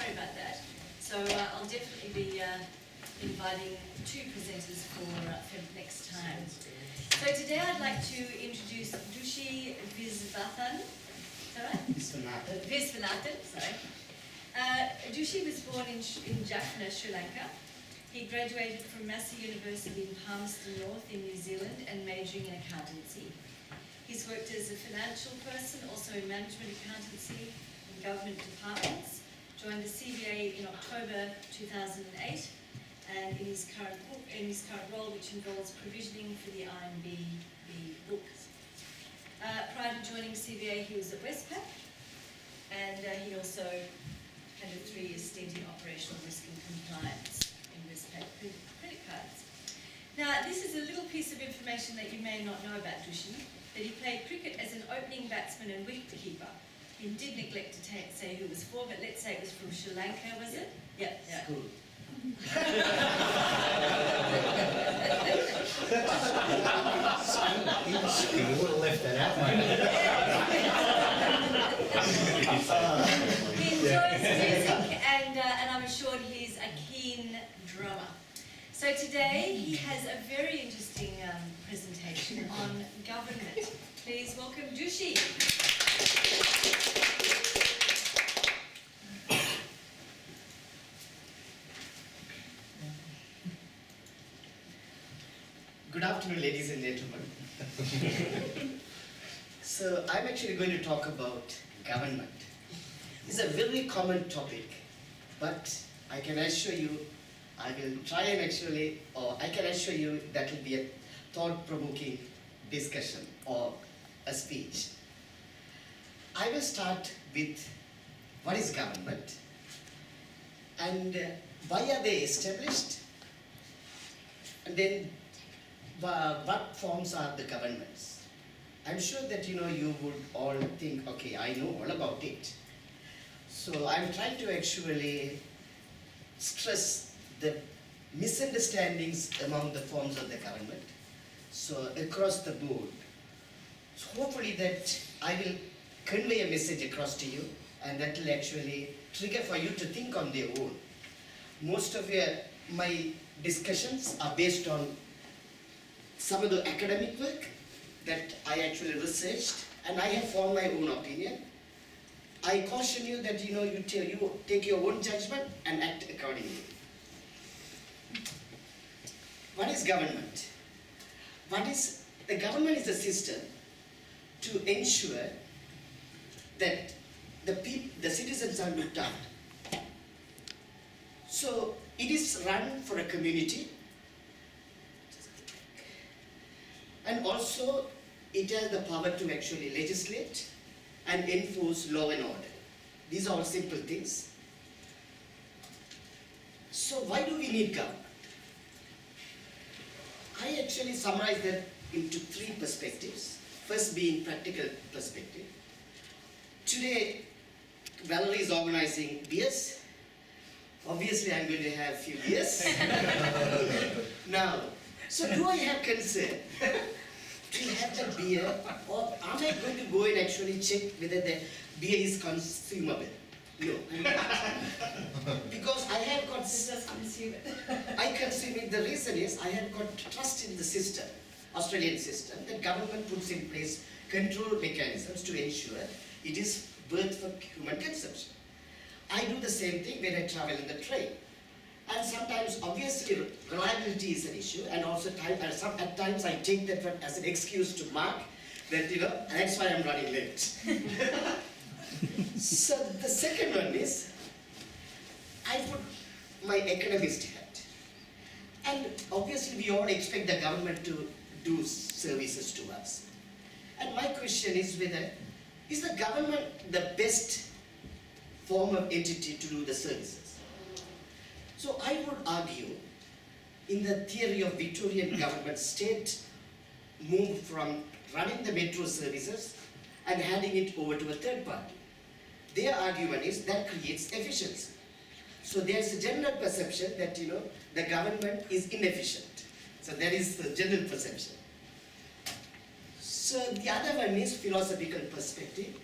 sorry about that. So I'll definitely be inviting two presenters for next time. So today I'd like to introduce Dushy Visvanathan. Is that right? Visvanathan, sorry. Dushy was born in Jaffna, Sri Lanka. He graduated from Massey University in Palmerston North in New Zealand and majoring in accountancy. He's worked as a financial person, also in management accountancy in government departments, joined the CBA in October 2008, and in his current role, which involves provisioning for the IMB books. Prior to joining CBA, he was at Westpac, and he also had a 3-year stint in operational risk and compliance in Westpac credit cards. Now, this is a little piece of information that you may not know about Dushy, that he played cricket as an opening batsman and wicketkeeper. He did neglect to say who it was for, but let's say it was from Sri Lanka, was it? Yeah. Cool. You would have left that out, mate. He enjoys music, and I'm assured he's a keen drummer. So today he has a very interesting presentation on government. Please welcome Dushy. Good afternoon, ladies and gentlemen. So I'm actually going to talk about government. It's a very common topic, but I can assure you, I will try and I can assure you that will be a thought-provoking discussion or a speech. I will start with what is government and why are they established, and then what forms are the governments. I'm sure that you would all think, okay, I know all about it. So I'm trying to actually stress the misunderstandings among the forms of the government, so across the board. So hopefully that I will convey a message across to you, and that will actually trigger for you to think on their own. Most of my discussions are based on some of the academic work that I actually researched, and I have formed my own opinion. I caution you that you take your own judgment and act accordingly. What is government? The government is a system to ensure that the citizens are looked after. So it is run for a community, and also it has the power to actually legislate and enforce law and order. These are all simple things. So why do we need government? I actually summarize that into 3 perspectives. First being practical perspective. Today, Valerie is organizing beers. Obviously, I'm going to have a few beers. Now, so do I have concern to have the beer, or am I going to go and actually check whether the beer is consumable? No, I'm not. Because I have got... Just consume it. I consume it. The reason is I have got trust in the system, Australian system, that government puts in place control mechanisms to ensure it is worth for human consumption. I do the same thing when I travel in the train. And sometimes, obviously, reliability is an issue, and also at times I take that as an excuse to mark that, that's why I'm running late. So the second one is, I put my economist hat. And obviously, we all expect the government to do services to us. And my question is whether, is the government the best form of entity to do the services? So I would argue, in the theory of Victorian government, state moved from running the metro services and handing it over to a third party. Their argument is that creates efficiency. So there's a general perception that the government is inefficient. So that is the general perception. So the other one is philosophical perspective.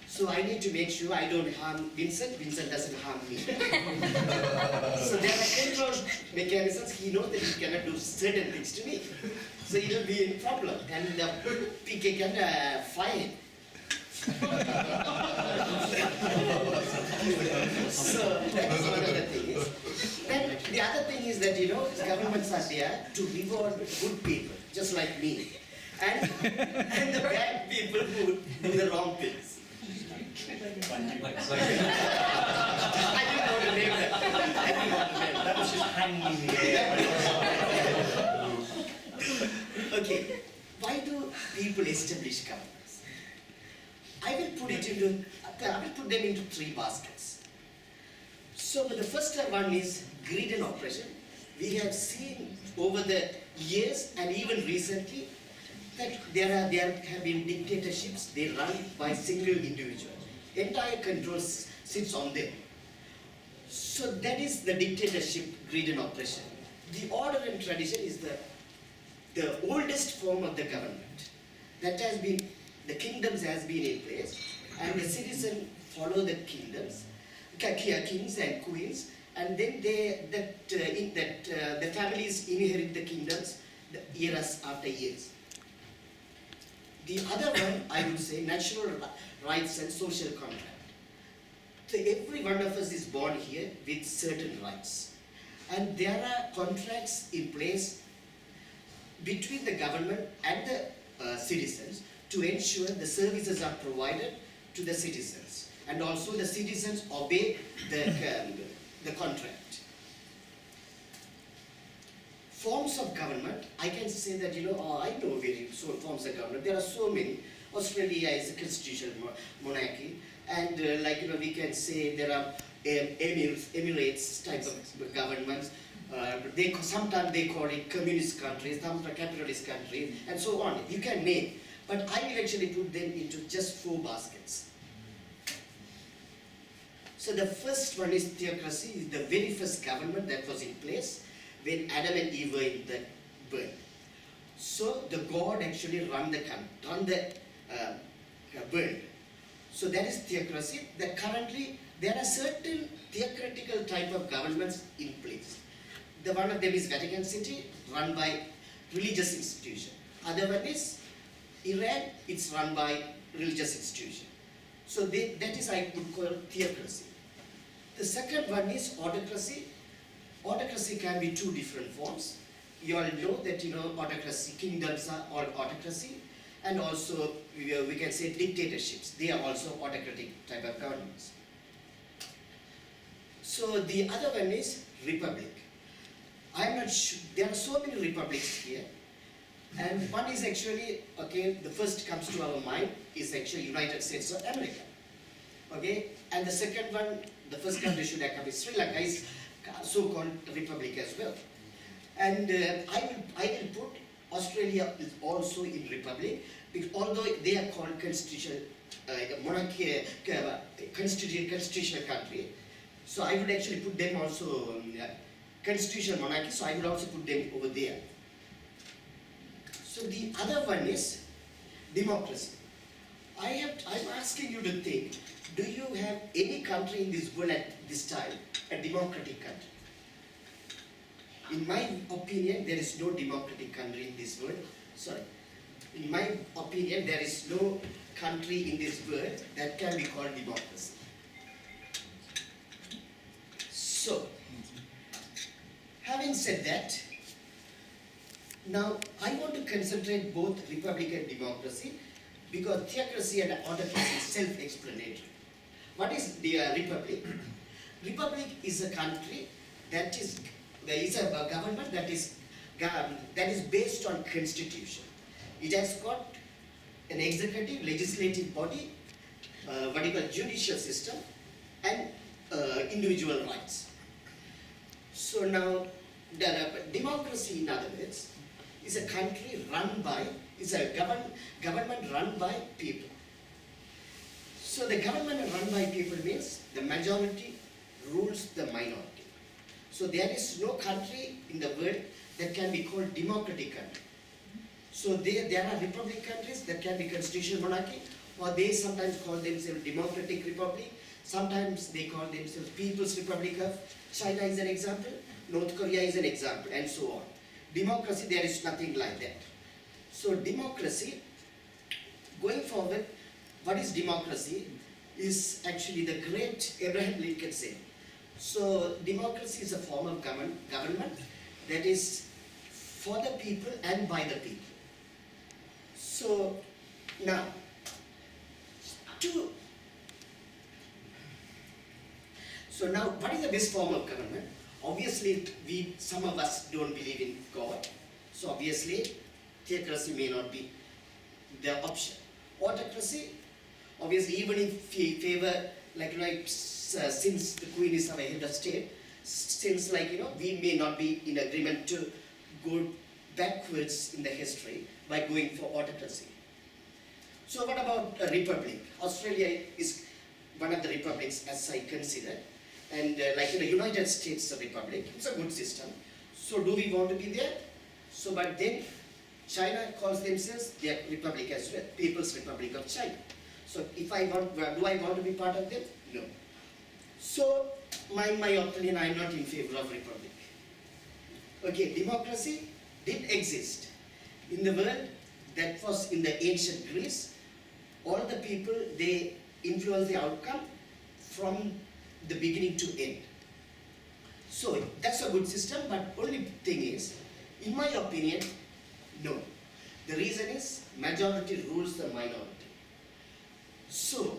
So I need to make sure I don't harm Vincent, Vincent doesn't harm me. So there are control mechanisms. He knows that he cannot do certain things to me. So it will be a problem, and the PK can fire him. So that's one of the things. Then the other thing is that governments are there to reward good people, just like me, and the bad people who do the wrong things. I didn't want to name that. I didn't want to name that. That was just hanging in the air. Okay, why do people establish governments? I will put them into three baskets. So the first one is greed and oppression. We have seen over the years and even recently that there have been dictatorships. They run by single individuals. Entire control sits on them. So that is the dictatorship, greed and oppression. The order and tradition is the oldest form of the government. That has been, the kingdoms has been in place, and the citizens follow the kingdoms, kings and queens, and then the families inherit the kingdoms years after years. The other one, I would say, natural rights and social contract. So every one of us is born here with certain rights. And there are contracts in place between the government and the citizens to ensure the services are provided to the citizens. And also the citizens obey the contract. Forms of government, I can say that, I know forms of government. There are so many. Australia is a constitutional monarchy, and we can say there are Emirates type of governments. Sometimes they call it communist countries, sometimes capitalist countries, and so on. You can name, but I will actually put them into just 4 baskets. So the first one is theocracy, is the very first government that was in place when Adam and Eve were in the world. So the God actually run the world. So that is theocracy. That currently there are certain theocratical type of governments in place. The one of them is Vatican City, run by religious institution. Other one is Iran, it's run by religious institution. So that is I would call theocracy. The second one is autocracy. Autocracy can be 2 different forms. You all know that autocracy, kingdoms are all autocracy, and also we can say dictatorships. They are also autocratic type of governments. So the other one is republic. I am not sure, there are so many republics here, and one is actually, the first comes to our mind is actually United States of America. And the second one, the first country should have come is Sri Lanka, is so-called republic as well. And I will put Australia is also in republic, because although they are called constitutional monarchy, constitutional country, so I would actually put them also constitutional monarchy. So I would also put them over there. So the other one is democracy. I'm asking you to think. Do you have any country in this world at this time a democratic country? In my opinion, there is no democratic country in this world. Sorry. In my opinion, there is no country in this world that can be called democracy. So, having said that, now I want to concentrate both republic and democracy, because theocracy and autocracy is self-explanatory. What is the republic? Republic is a country that is, there is a government that is based on constitution. It has got an executive, legislative body, what you call judicial system, and individual rights. So now, the democracy, in other words, is a country run by, is a government run by people. So the government run by people means the majority rules the minority. So there is no country in the world that can be called democratic country. So there are republic countries that can be constitutional monarchy, or they sometimes call themselves Democratic Republic, sometimes they call themselves People's Republic of China is an example, North Korea is an example, and so on. Democracy, there is nothing like that. So democracy, going forward, what is democracy? Is actually the great Abraham Lincoln said. So democracy is a form of government that is for the people and by the people. So now, what is the best form of government? Obviously, some of us don't believe in God. So obviously, theocracy may not be the option. Autocracy, obviously, even if we favor, since the Queen is our head of state, since we may not be in agreement to go backwards in the history by going for autocracy. So what about a republic? Australia is one of the republics as I consider, and United States a republic, it's a good system. So do we want to be there? So but then China calls themselves their republic as well, People's Republic of China. So if I want, do I want to be part of them? No. So my opinion, I am not in favor of republic. Okay, democracy did exist in the world. That was in the ancient Greece. All the people, they influence the outcome from the beginning to end. So that's a good system, but only thing is, in my opinion, no. The reason is majority rules the minority. So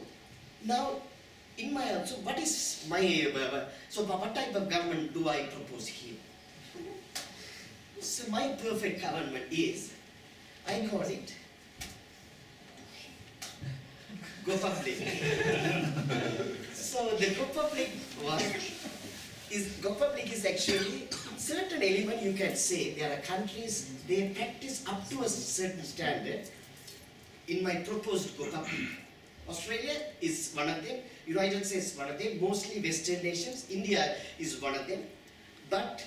now, what is my, what type of government do I propose here? So my perfect government is, I call it Go Public. So the Go Public is actually certain element you can say. There are countries, they practice up to a certain standard. In my proposed Go Public, Australia is one of them, United States is one of them, mostly Western nations, India is one of them. But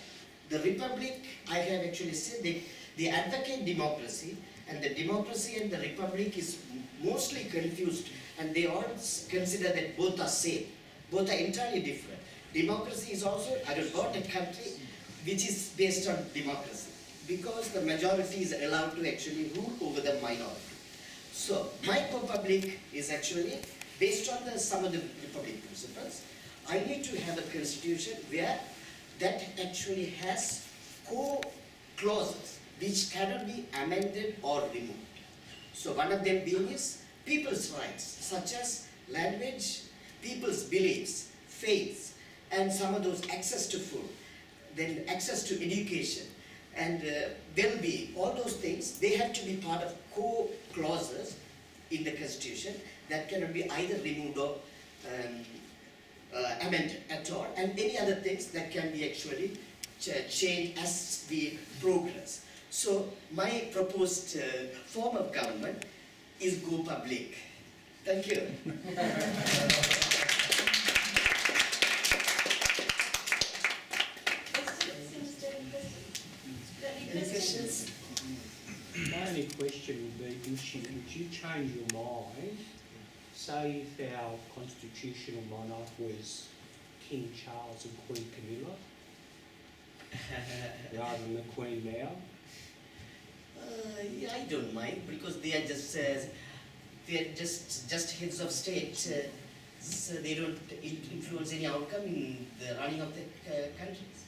the Republic, I have actually said they advocate democracy, and the democracy and the Republic is mostly confused, and they all consider that both are same, both are entirely different. Democracy is also about a country which is based on democracy, because the majority is allowed to actually rule over the minority. So my republic is actually based on some of the republic principles. I need to have a constitution where that actually has core clauses which cannot be amended or removed. So one of them being is people's rights, such as language, people's beliefs, faiths, and some of those access to food, then access to education, and well-being, all those things, they have to be part of core clauses in the Constitution that cannot be either removed or amended at all, and any other things that can be actually changed as we progress. So my proposed form of government is Go Public. Thank you. Any questions? My only question would be, Dushy, would you change your mind? Say if our constitutional monarch was King Charles and Queen Camilla, rather than the Queen now? Yeah, I don't mind, because they are just heads of state, so they don't influence any outcome in the running of the countries.